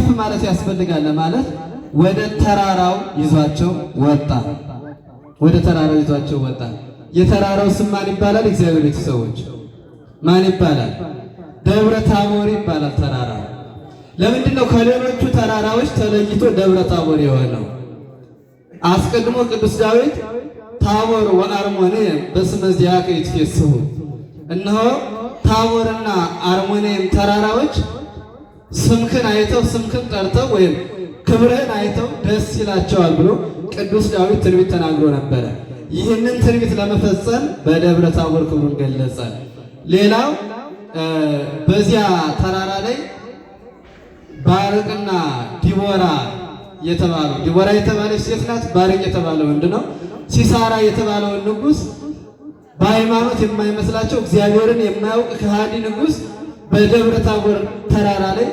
ከፍ ማለት ያስፈልጋል ማለት ወደ ተራራው ይዟቸው ወጣ። ወደ ተራራው ይዟቸው ወጣ። የተራራው ስም ማን ይባላል? እግዚአብሔር ቤተሰቦች ማን ይባላል? ደብረ ታቦር ይባላል ተራራ። ለምንድን ነው ከሌሎቹ ተራራዎች ተለይቶ ደብረ ታቦር የሆነው? አስቀድሞ ቅዱስ ዳዊት ታቦር ወአርሞንዔም በስመ ዚአከ ይትፌስሑ፣ እነሆ ታቦርና አርሞንዔም ተራራዎች ስምክን አይተው ስምክን ጠርተው ወይም ክብርህን አይተው ደስ ይላቸዋል ብሎ ቅዱስ ዳዊት ትንቢት ተናግሮ ነበረ። ይህንን ትንቢት ለመፈጸም በደብረ ታቦር ክብሩን ገለጸ። ሌላው በዚያ ተራራ ላይ ባርቅና ዲቦራ የተባለች ሴት ናት። ባርቅ የተባለ ወንድ ነው። ሲሳራ የተባለውን ንጉሥ በሃይማኖት የማይመስላቸው እግዚአብሔርን የማያውቅ ከሃዲ ንጉሥ በደብረ ታቦር ተራራ ላይ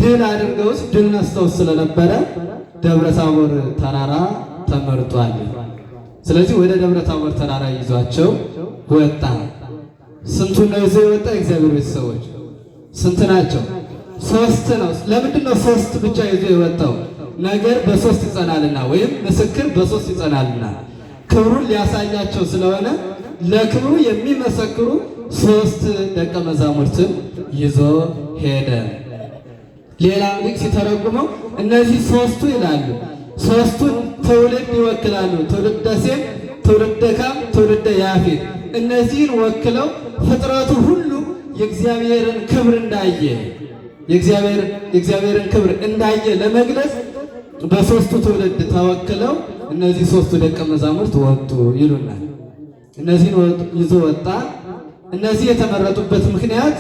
ድል አድርገውስ ድል ነስተው ስለነበረ ደብረ ታቦር ተራራ ተመርጧል። ስለዚህ ወደ ደብረ ታቦር ተራራ ይዟቸው ወጣ። ስንቱን ነው ይዞ የወጣ? እግዚአብሔር ቤተሰቦች ስንት ናቸው? ሶስት ነው። ለምንድን ነው ሶስት ብቻ ይዞ የወጣው? ነገር በሶስት ይጸናልና ወይም ምስክር በሶስት ይጸናልና ክብሩን ሊያሳያቸው ስለሆነ ለክብሩ የሚመሰክሩ ሶስት ደቀ መዛሙርትን ይዞ ሄደ። ሌላው ሊቅ ሲተረጉመው እነዚህ ሶስቱ ይላሉ ሶስቱን ትውልድ ይወክላሉ። ትውልደ ሴም፣ ትውልደ ካም፣ ትውልደ ያፌት። እነዚህን ወክለው ፍጥረቱ ሁሉ የእግዚአብሔርን ክብር እንዳየ የእግዚአብሔርን ክብር እንዳየ ለመግለጽ በሶስቱ ትውልድ ተወክለው እነዚህ ሶስቱ ደቀ መዛሙርት ወጡ ይሉናል። እነዚህን ይዞ ወጣ። እነዚህ የተመረጡበት ምክንያት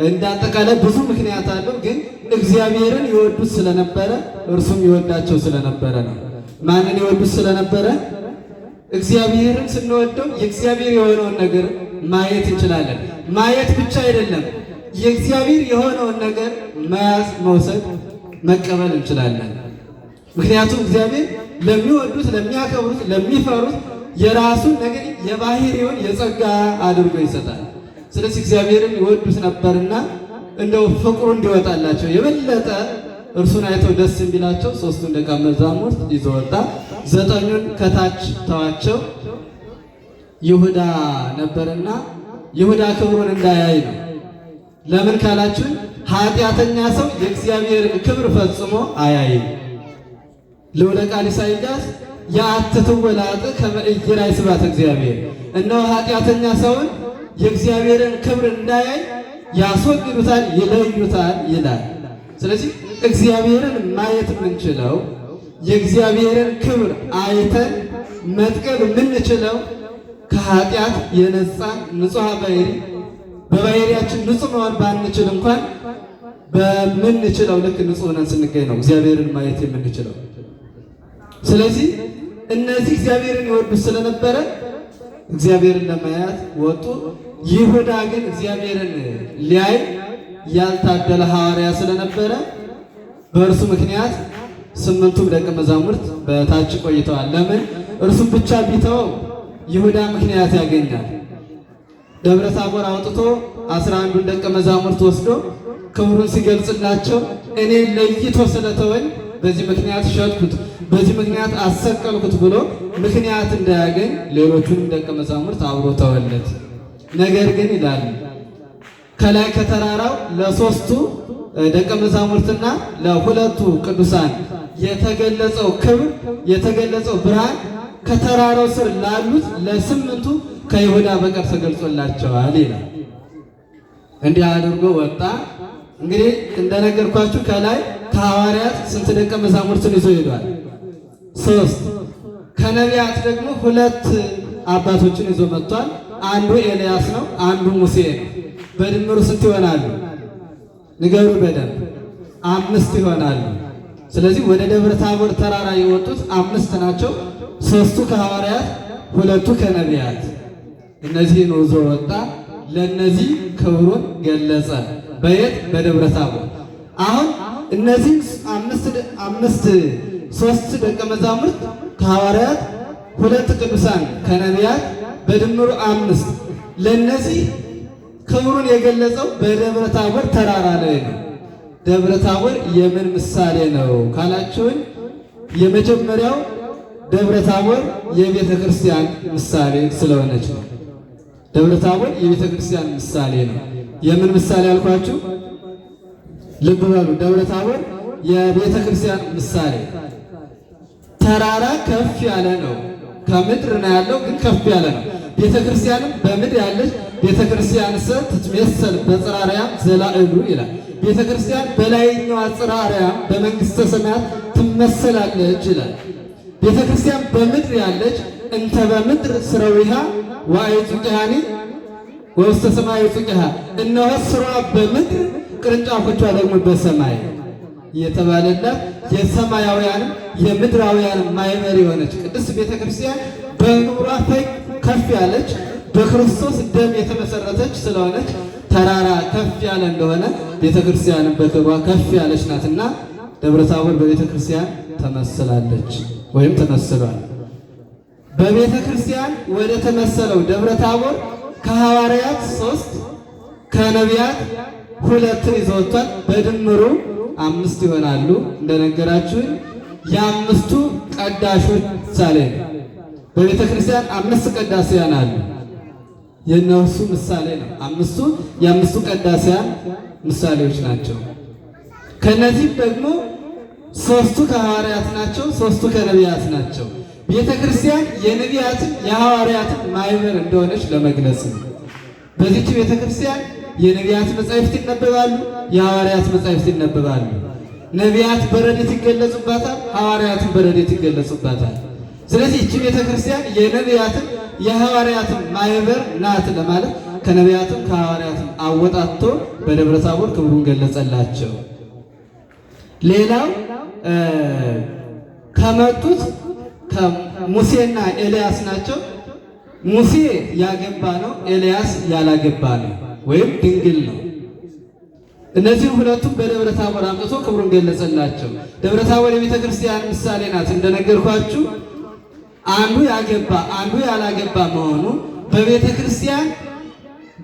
እንዳጠቃላይ ብዙ ምክንያት አለው፣ ግን እግዚአብሔርን ይወዱት ስለነበረ እርሱም ይወዳቸው ስለነበረ ነው። ማንን ይወዱት ስለነበረ? እግዚአብሔርን ስንወደው የእግዚአብሔር የሆነውን ነገር ማየት እንችላለን። ማየት ብቻ አይደለም፣ የእግዚአብሔር የሆነውን ነገር መያዝ፣ መውሰድ፣ መቀበል እንችላለን። ምክንያቱም እግዚአብሔር ለሚወዱት፣ ለሚያከብሩት፣ ለሚፈሩት የራሱን ነገር የባህሪውን የጸጋ አድርጎ ይሰጣል። ስለዚህ እግዚአብሔርን ይወዱት ነበርና እንደው ፍቅሩ እንዲወጣላቸው የበለጠ እርሱን አይተው ደስ እንዲላቸው ሶስቱን ደቀ መዛሙርት ይዞ ወጣ። ዘጠኙን ከታች ተዋቸው። ይሁዳ ነበርና ይሁዳ ክብሩን እንዳያይ ነው። ለምን ካላችሁ ኃጢአተኛ ሰው የእግዚአብሔርን ክብር ፈጽሞ አያይም። ልዑለ ቃል ኢሳይያስ የአትትወላጥ ከመ ኢይራይ ስብሐተ እግዚአብሔር፣ እነሆ ኃጢአተኛ ሰውን የእግዚአብሔርን ክብር እንዳያይ ያስወግዱታል፣ ይለዩታል ይላል። ስለዚህ እግዚአብሔርን ማየት የምንችለው የእግዚአብሔርን ክብር አይተን መጥቀብ የምንችለው ከኃጢአት የነጻን ንጹሐ ባሕሪ በባሕሪያችን ንጹሕ መሆን ባንችል እንኳን በምንችለው ልክ ንጹሕ ሆነን ስንገኝ ነው እግዚአብሔርን ማየት የምንችለው። ስለዚህ እነዚህ እግዚአብሔርን ይወዱት ስለነበረ እግዚአብሔርን ለማየት ወጡ። ይሁዳ ግን እግዚአብሔርን ሊያይ ያልታደለ ሐዋርያ ስለነበረ በእርሱ ምክንያት ስምንቱ ደቀ መዛሙርት በታች ቆይተዋል። ለምን? እርሱም ብቻ ቢተው ይሁዳ ምክንያት ያገኛል። ደብረ ታቦር አውጥቶ 11ዱን ደቀ መዛሙርት ወስዶ ክብሩን ሲገልጽላቸው እኔ ለይቶ ስለተወኝ በዚህ ምክንያት ሸጥኩት፣ በዚህ ምክንያት አሰቀልኩት ብሎ ምክንያት እንዳያገኝ ሌሎቹንም ደቀ መዛሙርት አብሮ ተወለት። ነገር ግን ይላል ከላይ ከተራራው ለሶስቱ ደቀ መዛሙርትና ለሁለቱ ቅዱሳን የተገለጸው ክብር የተገለጸው ብርሃን ከተራራው ስር ላሉት ለስምንቱ ከይሁዳ በቀር ተገልጾላቸዋል ይላል። እንዲህ አድርጎ ወጣ። እንግዲህ እንደነገርኳችሁ ከላይ ከሐዋርያት ስንት ደቀ መዛሙርትን ይዞ ሄዷል? 3። ከነቢያት ደግሞ 2 አባቶችን ይዞ መጥቷል። አንዱ ኤልያስ ነው፣ አንዱ ሙሴ ነው። በድምሩ ስንት ይሆናሉ? ንገሩ በደንብ። 5 ይሆናሉ። ስለዚህ ወደ ደብረ ታቦር ተራራ የወጡት 5 ናቸው። 3ቱ ከሐዋርያት፣ 2ቱ ከነቢያት። እነዚህን ይዞ ወጣ። ለነዚህ ክብሩን ገለጸ። በየት? በደብረ ታቦር። አሁን እነዚህ 3 ደቀ መዛሙርት ከሐዋርያት፣ 2 ቅዱሳን ከነቢያት በድምሩ 5። ለነዚህ ክብሩን የገለጸው በደብረ ታቦር ተራራ ላይ ነው። ደብረ ታቦር የምን ምሳሌ ነው ካላችሁን፣ የመጀመሪያው ደብረ ታቦር የቤተ ክርስቲያን ምሳሌ ስለሆነች ነው። ደብረ ታቦር የቤተ ክርስቲያን ምሳሌ ነው። የምን ምሳሌ አልኳችሁ? ልብ በሉ። ደብረ ታቦር የቤተ ክርስቲያን ምሳሌ። ተራራ ከፍ ያለ ነው፣ ከምድር ነው ያለው፣ ግን ከፍ ያለ ነው። ቤተ ክርስቲያንም በምድር ያለች ቤተ ክርስቲያን ትትሜሰል በጽርሐ አርያም ዘላዕሉ ይላል። ቤተ ክርስቲያን በላይኛው ጽርሐ አርያም በመንግሥተ ሰማያት ትመሰላለች ይላል። ቤተ ክርስቲያን በምድር ያለች እንተ በምድር ስረዊሃ ወአዕፁቂሃኒ ወውስተ ሰማይ ዕፁቂሃ፣ እነሆ ስሯ በምድር ቅርንጫፎቿ ደግሞ በሰማይ የተባለላት የሰማያውያንም የምድራውያን ማኅበር የሆነች ቅድስት ቤተ ክርስቲያን በክብሯ ከፍ ያለች በክርስቶስ ደም የተመሰረተች ስለሆነች ተራራ ከፍ ያለ እንደሆነ ቤተ ክርስቲያንም በክብሯ ከፍ ያለች ናትና ደብረ ታቦር በቤተ ክርስቲያን ተመስላለች ወይም ተመስሏል። በቤተ ክርስቲያን ወደ ተመሰለው ደብረ ታቦር ከሐዋርያት 3 ከነቢያት 2 ይዞ ወጥቷል። በድምሩ 5 ይሆናሉ። እንደነገራችሁኝ የአምስቱ ቀዳሾች ምሳሌ ነው። በቤተ ክርስቲያን 5 ቀዳሲያን አሉ። የነሱ ምሳሌ ነው። የአምስቱ ቀዳሲያን ምሳሌዎች ናቸው። ከነዚህም ደግሞ 3ቱ ከሐዋርያት ናቸው፣ 3ቱ ከነቢያት ናቸው። ቤተ ክርስቲያን የነቢያትን የሐዋርያትን ማኅበር እንደሆነች ለመግለጽ ነው። በዚህች ቤተ ክርስቲያን የነቢያት መጻሕፍት ይነበባሉ፣ የሐዋርያት መጻሕፍት ይነበባሉ። ነቢያት በረድኤት ይገለጹባታል፣ ሐዋርያትን በረድኤት ይገለጹባታል። ስለዚህ ይህች ቤተ ክርስቲያን የነቢያትን የሐዋርያትን ማኅበር ናት ለማለት ከነቢያትም ከሐዋርያትም አወጣቶ በደብረ ታቦር ክብሩን ገለጸላቸው። ሌላው ከመጡት ከሙሴና ኤልያስ ናቸው። ሙሴ ያገባ ነው፣ ኤልያስ ያላገባ ነው ወይም ድንግል ነው። እነዚህ ሁለቱም በደብረ ታቦር አምጥቶ ክብሩን ገለጸላቸው። ደብረ ታቦር የቤተ ክርስቲያን ምሳሌ ናት። እንደነገርኳችሁ አንዱ ያገባ አንዱ ያላገባ መሆኑ በቤተ ክርስቲያን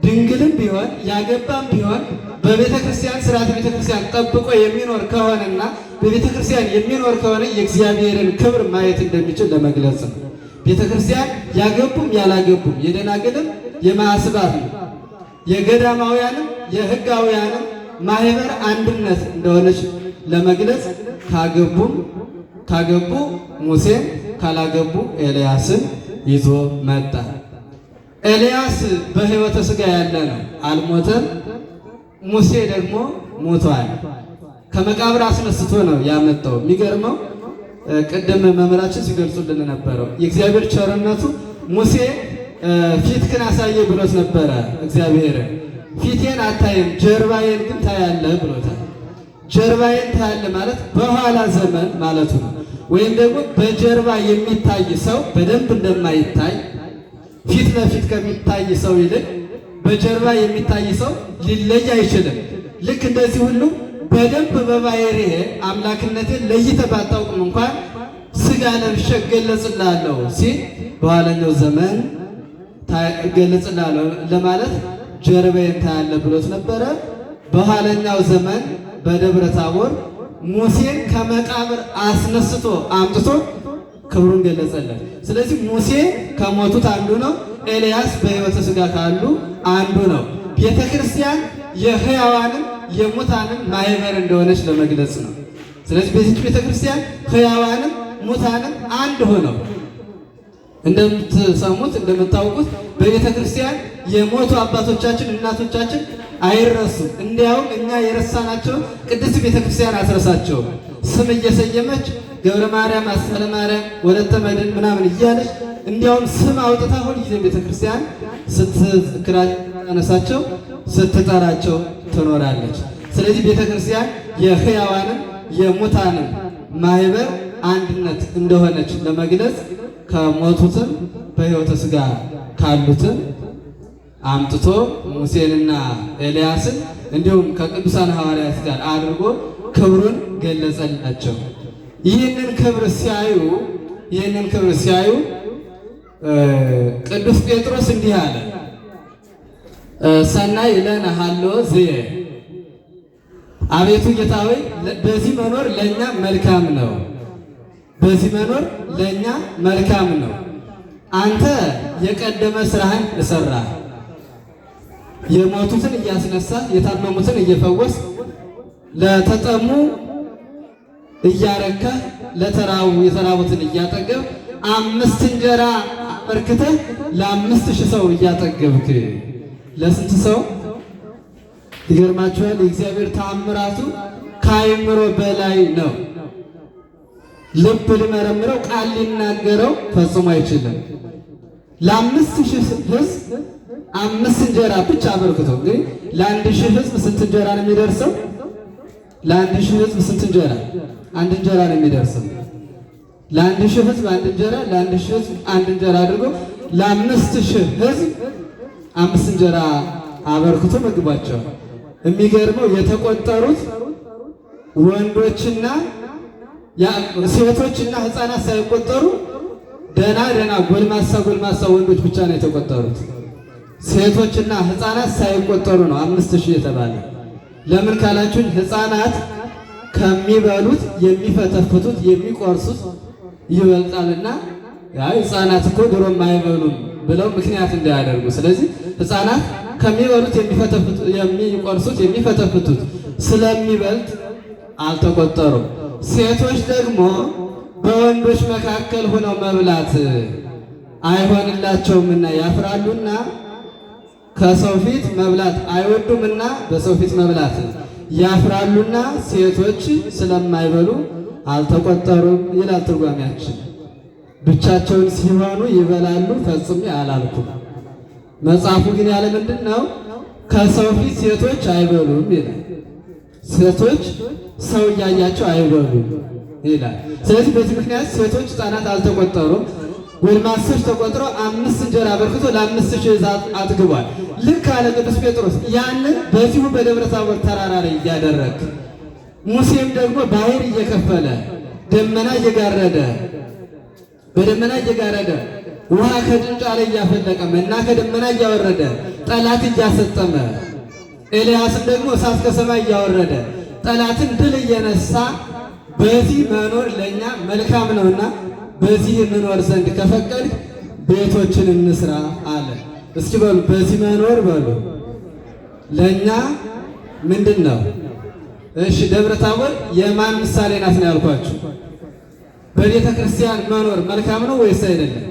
ድንግልም ቢሆን ያገባም ቢሆን በቤተ ክርስቲያን ስርዓተ ቤተ ክርስቲያን ጠብቆ የሚኖር ከሆነና በቤተ ክርስቲያን የሚኖር ከሆነ የእግዚአብሔርን ክብር ማየት እንደሚችል ለመግለጽ ነው። ቤተ ክርስቲያን ያገቡም ያላገቡም የደናግልም የማዕስባትም የገዳማውያንም የሕጋውያንም ማኅበር አንድነት እንደሆነች ለመግለጽ ካገቡ ሙሴን ካላገቡ ኤልያስን ይዞ መጣ። ኤልያስ በሕይወተ ሥጋ ያለ ነው፣ አልሞተም። ሙሴ ደግሞ ሞቷል። ከመቃብር አስነስቶ ነው ያመጣው። የሚገርመው ቅድም መምህራችን ሲገልጹልን ነበረው የእግዚአብሔር ቸርነቱ። ሙሴ ፊትህን አሳየ ብሎት ነበረ እግዚአብሔር። ፊቴን አታይም ጀርባዬን ግን ታያለህ ብሎታል። ጀርባዬን ታያለህ ማለት በኋላ ዘመን ማለቱ ነው። ወይም ደግሞ በጀርባ የሚታይ ሰው በደንብ እንደማይታይ ፊት ለፊት ከሚታይ ሰው ይልቅ በጀርባ የሚታይ ሰው ሊለይ አይችልም። ልክ እንደዚህ ሁሉ በደንብ በባሕርዬ አምላክነቴን ለይተህ ባታውቅም እንኳን ሥጋ ለብሼ እገለጽልሃለሁ ሲል በኋለኛው ዘመን እገለጽልሃለሁ ለማለት ጀርባዬን ታያለህ ብሎት ነበረ። በኋለኛው ዘመን በደብረ ታቦር ሙሴን ከመቃብር አስነስቶ አምጥቶ ክብሩን ገለጸለት። ስለዚህ ሙሴ ከሞቱት አንዱ ነው። ኤልያስ በሕይወተ ሥጋ ካሉ አንዱ ነው። ቤተ ክርስቲያን የሕያዋንም የሙታንም ማኅበር እንደሆነች ለመግለጽ ነው። ስለዚህ በዚች ቤተ ክርስቲያን ሕያዋንም ሙታንም አንድ ሆነው እንደምትሰሙት እንደምታውቁት በቤተ ክርስቲያን የሞቱ አባቶቻችን እናቶቻችን አይረሱም። እንዲያውም እኛ የረሳናቸው ቅድስት ቤተ ክርስቲያን አትረሳቸውም። ስም እየሰየመች ገብረ ማርያም፣ አስፈለ ማርያም፣ ወለተ መድኅን ምናምን እያለች እንዲያውም ስም አውጥታ ሁል ጊዜ ቤተ ክርስቲያን ስትነሳቸው ስትጠራቸው ትኖራለች። ስለዚህ ቤተ ክርስቲያን የሕያዋንም የሙታንም ማኅበር አንድነት እንደሆነች ለመግለጽ ከሞቱትም በሕይወተ ሥጋ ካሉትም አምጥቶ ሙሴንና ኤልያስን እንዲሁም ከቅዱሳን ሐዋርያት ጋር አድርጎ ክብሩን ገለጸላቸው። ይህንን ክብር ሲያዩ ቅዱስ ጴጥሮስ እንዲህ አለ፣ ሰናይ ለነ ሀሎ ዝየ አቤቱ ጌታ ሆይ በዚህ መኖር ለእኛ መልካም ነው፣ በዚህ መኖር ለእኛ መልካም ነው። አንተ የቀደመ ስራህን እሰራ፣ የሞቱትን እያስነሳ፣ የታመሙትን እየፈወስ፣ ለተጠሙ እያረካ፣ ለተራቡ የተራቡትን እያጠገብ፣ 5 እንጀራ አበርክተህ ለ5000 ሰው እያጠገብክ፣ ለስንት ሰው? ይገርማችኋል። የእግዚአብሔር ተአምራቱ ከአእምሮ በላይ ነው። ልብ ሊመረምረው ቃል ሊናገረው ፈጽሞ አይችልም። ለ5000 ሕዝብ 5 እንጀራ ብቻ አበርክቶ እንግዲህ ለ1000 ሕዝብ ስንት እንጀራ ነው የሚደርሰው? ለ1000 ሕዝብ ስንት እንጀራ? 1 እንጀራ ነው የሚደርሰው። ለ1000 ሕዝብ 1 እንጀራ፣ ለ1000 ሕዝብ 1 እንጀራ አድርጎ ለ5000 ሕዝብ 5 እንጀራ አበርክቶ መግቧቸዋል። የሚገርመው የተቆጠሩት ወንዶችና ሴቶችና ሕፃናት ሳይቆጠሩ ደና ጎልማሳ ወንዶች ብቻ ነው የተቆጠሩት። ሴቶችና ሕፃናት ሳይቆጠሩ ነው 5000 የተባለ። ለምን ካላችሁኝ ሕፃናት ከሚበሉት የሚፈተፍቱት የሚቆርሱት ይበልጣልና፣ ሕፃናት እኮ ድሮም አይበሉም ብለው ምክንያት እንዳያደርጉ። ስለዚህ ሕፃናት ከሚበሉት የሚቆርሱት የሚፈተፍቱት ስለሚበልጥ አልተቆጠሩም። ሴቶች ደግሞ በወንዶች መካከል ሆነው መብላት አይሆንላቸውምና ያፍራሉና ከሰው ፊት መብላት አይወዱምና በሰው ፊት መብላት ያፍራሉና ሴቶች ስለማይበሉ አልተቆጠሩም ይላል ትርጓሜያችን። ብቻቸውን ሲሆኑ ይበላሉ ፈጽሜ አላልኩም። መጽሐፉ ግን ያለ ምንድን ነው? ከሰው ፊት ሴቶች አይበሉም ይላል። ሴቶች ሰው እያያቸው አይበሉም ይላል። ስለዚህ በዚህ ምክንያት ሴቶች ሕፃናት አልተቆጠሩም። ጎልማሶች ተቆጥረው 5 እንጀራ አበርክቶ ለ5000 አጥግቧል። ልክ አለ ቅዱስ ጴጥሮስ ያንን በዚሁ በደብረ ታቦር ተራራ ላይ እያደረግ፣ ሙሴም ደግሞ ባህር እየከፈለ ደመና እየጋረደ በደመና እየጋረደ ውሃ ከጭንጫ ላይ እያፈለቀ መና ከደመና እያወረደ ጠላት እያሰጠመ፣ ኤልያስም ደግሞ እሳት ከሰማይ እያወረደ ጠላትን ድል እየነሳ በዚህ መኖር ለእኛ መልካም ነውና በዚህ እንኖር ዘንድ ከፈቀድ ቤቶችን እንስራ አለ። እስኪ በሉ በዚህ መኖር በሉ ለእኛ ምንድን ነው? እሺ ደብረ ታቦር የማን ምሳሌ ናት ነው ያልኳችሁ? በቤተ ክርስቲያን መኖር መልካም ነው ወይስ አይደለም?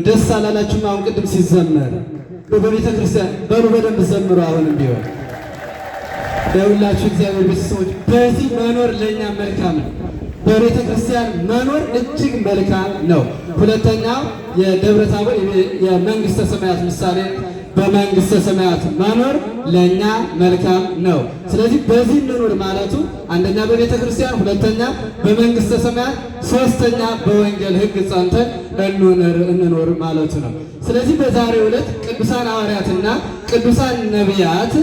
ደስ አላላችሁም? አሁን ቅድም ሲዘመር በቤተ ክርስቲያን በሉ በደንብ ዘምሩ። አሁንም ቢሆን ለሁላችሁ እግዚአብሔር ቤተሰቦች በዚህ መኖር ለእኛ መልካም ነው። በቤተ ክርስቲያን መኖር እጅግ መልካም ነው። ሁለተኛው የደብረ ታቦር የመንግስተ ሰማያት ምሳሌ፣ በመንግስተ ሰማያት መኖር ለእኛ መልካም ነው። ስለዚህ በዚህ እንኖር ማለቱ አንደኛ በቤተ ክርስቲያን፣ ሁለተኛ በመንግስተ ሰማያት፣ ሶስተኛ በወንጌል ሕግ ጸንተን እንኖር ማለቱ ነው። ስለዚህ በዛሬው ዕለት ቅዱሳን ሐዋርያትና ቅዱሳን ነቢያት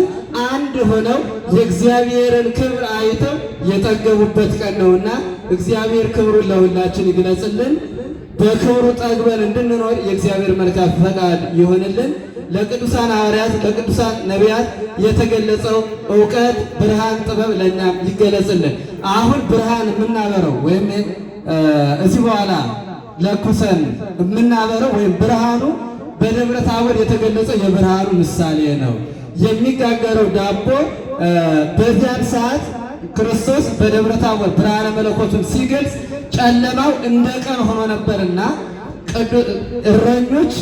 አንድ ሆነው የእግዚአብሔርን ክብር አይተው የጠገቡበት ቀን ነውና እግዚአብሔር ክብሩን ለሁላችን ይግለጽልን። በክብሩ ጠግበን እንድንኖር የእግዚአብሔር መልካም ፈቃድ ይሆንልን። ለቅዱሳን ሐዋርያት ለቅዱሳን ነቢያት የተገለጸው ዕውቀት፣ ብርሃን፣ ጥበብ ለእኛም ይገለጽልን። አሁን ብርሃን የምናበረው ወይም እዚህ በኋላ ለኩሰን የምናበረው ወይም ብርሃኑ በደብረ ታቦር የተገለጸው የብርሃኑ ምሳሌ ነው። የሚጋገረው ዳቦ በዚያን ሰዓት ክርስቶስ በደብረ ታቦር ብርሃነ መለኮቱን ሲገልጽ ጨለማው እንደ ቀን ሆኖ ነበርና እረኞች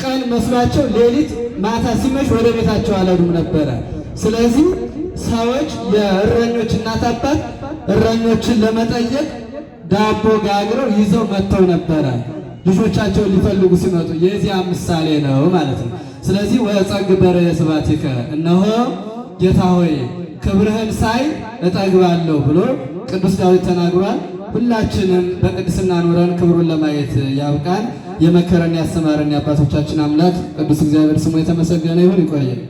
ቀን መስሏቸው ሌሊት ማታ ሲመሽ ወደ ቤታቸው አልሄዱም ነበረ። ስለዚህ ሰዎች የእረኞች እናት አባት እረኞችን ለመጠየቅ ዳቦ ጋግረው ይዘው መጥተው ነበረ። ልጆቻቸውን ሊፈልጉ ሲመጡ የዚያ ምሳሌ ነው ማለት ነው። ስለዚህ ወጸግ በርየ ስብሐቲከ እነሆ ጌታ ሆይ ክብርህን ሳይ እጠግባለሁ ብሎ ቅዱስ ዳዊት ተናግሯል። ሁላችንም በቅድስና ኑረን ክብሩን ለማየት ያብቃን። የመከረን ያስተማረን የአባቶቻችን አምላክ ቅዱስ እግዚአብሔር ስሙ የተመሰገነ ይሁን። ይቆየን።